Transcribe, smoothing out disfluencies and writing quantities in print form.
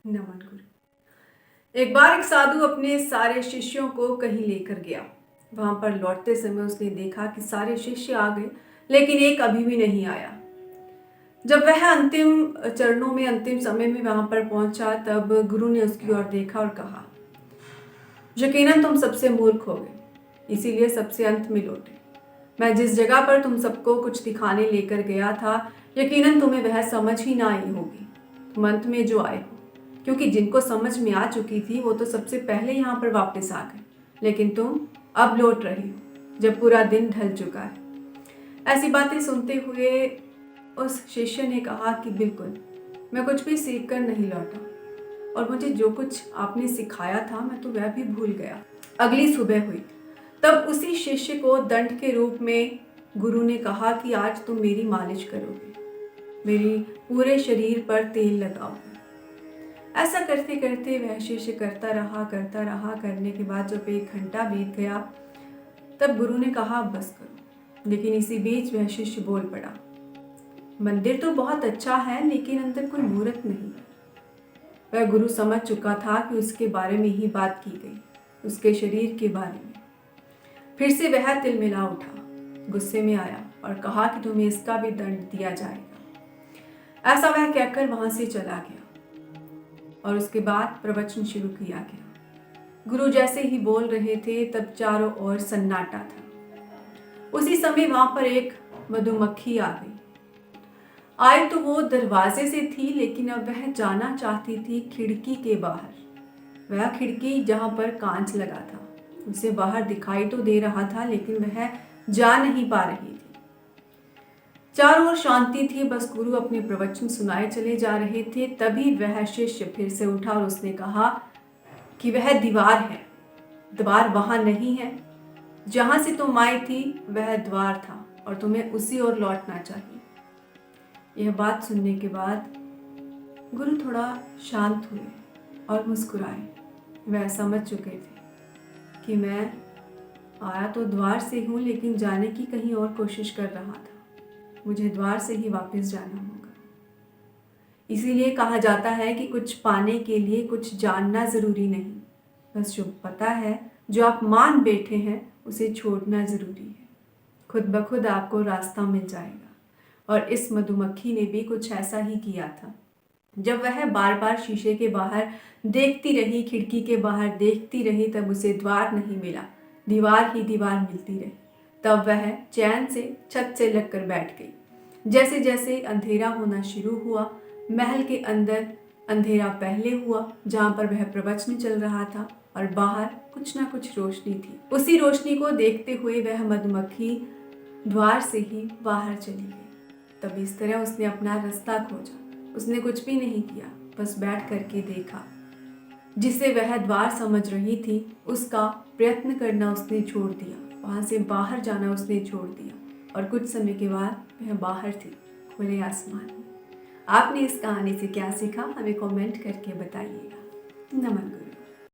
नमन गुरु। एक बार एक साधु अपने सारे शिष्यों को कहीं लेकर गया। वहां पर लौटते समय उसने देखा कि सारे शिष्य आ गए, लेकिन एक अभी भी नहीं आया। जब वह अंतिम चरणों में अंतिम समय में वहां पर पहुंचा, तब गुरु ने उसकी ओर देखा और कहा, यकीनन तुम सबसे मूर्ख हो गए, इसीलिए सबसे अंत में लौटे। मैं जिस जगह पर तुम सबको कुछ दिखाने लेकर गया था, यकीनन तुम्हें वह समझ ही ना आई होगी। तुम अंत में जो आए हो, क्योंकि जिनको समझ में आ चुकी थी वो तो सबसे पहले यहाँ पर वापस आ गए, लेकिन तुम अब लौट रही हो जब पूरा दिन ढल चुका है। ऐसी बातें सुनते हुए उस शिष्य ने कहा कि बिल्कुल, मैं कुछ भी सीख कर नहीं लौटा और मुझे जो कुछ आपने सिखाया था मैं तो वह भी भूल गया। अगली सुबह हुई, तब उसी शिष्य को दंड के रूप में गुरु ने कहा कि आज तुम मेरी मालिश करोगे, मेरी पूरे शरीर पर तेल लगाओगे। ऐसा करते करते वह शिष्य करता रहा करने के बाद जब 1 घंटा बीत गया, तब गुरु ने कहा बस करो। लेकिन इसी बीच वह शिष्य बोल पड़ा, मंदिर तो बहुत अच्छा है लेकिन अंदर कोई मूर्त नहीं है। वह गुरु समझ चुका था कि उसके बारे में ही बात की गई, उसके शरीर के बारे में। फिर से वह तिलमिला उठा, गुस्से में आया और कहा कि तुम्हें इसका भी दंड दिया जाएगा। ऐसा वह कहकर वहां से चला गया और उसके बाद प्रवचन शुरू किया गया। गुरु जैसे ही बोल रहे थे तब चारों ओर सन्नाटा था। उसी समय वहां पर एक मधुमक्खी आ गई। आए तो वो दरवाजे से थी, लेकिन अब वह जाना चाहती थी खिड़की के बाहर। वह खिड़की जहां पर कांच लगा था, उसे बाहर दिखाई तो दे रहा था, लेकिन वह जा नहीं पा रही थी। चारों ओर शांति थी, बस गुरु अपने प्रवचन सुनाए चले जा रहे थे। तभी वह शिष्य फिर से उठा और उसने कहा कि वह दीवार है, द्वार वहां नहीं है। जहां से तुम आई थी वह द्वार था और तुम्हें उसी ओर लौटना चाहिए। यह बात सुनने के बाद गुरु थोड़ा शांत हुए और मुस्कुराए। वह समझ चुके थे कि मैं आया तो द्वार से हूं, लेकिन जाने की कहीं और कोशिश कर रहा था। मुझे द्वार से ही वापस जाना होगा। इसीलिए कहा जाता है कि कुछ पाने के लिए कुछ जानना जरूरी नहीं, बस जो पता है, जो आप मान बैठे हैं, उसे छोड़ना जरूरी है। खुद ब खुद आपको रास्ता मिल जाएगा। और इस मधुमक्खी ने भी कुछ ऐसा ही किया था। जब वह बार बार शीशे के बाहर देखती रही, खिड़की के बाहर देखती रही, तब उसे द्वार नहीं मिला, दीवार ही दीवार मिलती रही। तब वह चैन से छत से लगकर बैठ गई। जैसे जैसे अंधेरा होना शुरू हुआ, महल के अंदर अंधेरा पहले हुआ जहां पर वह प्रवचन चल रहा था, और बाहर कुछ ना कुछ रोशनी थी। उसी रोशनी को देखते हुए वह मधुमक्खी द्वार से ही बाहर चली गई। तब इस तरह उसने अपना रास्ता खोजा। उसने कुछ भी नहीं किया, बस बैठ करके देखा। जिसे वह द्वार समझ रही थी, उसका प्रयत्न करना उसने छोड़ दिया, वहां से बाहर जाना उसने छोड़ दिया, और कुछ समय के बाद वह बाहर थी, खुले आसमान में। आपने इस कहानी से क्या सीखा, हमें कमेंट करके बताइएगा। नमन।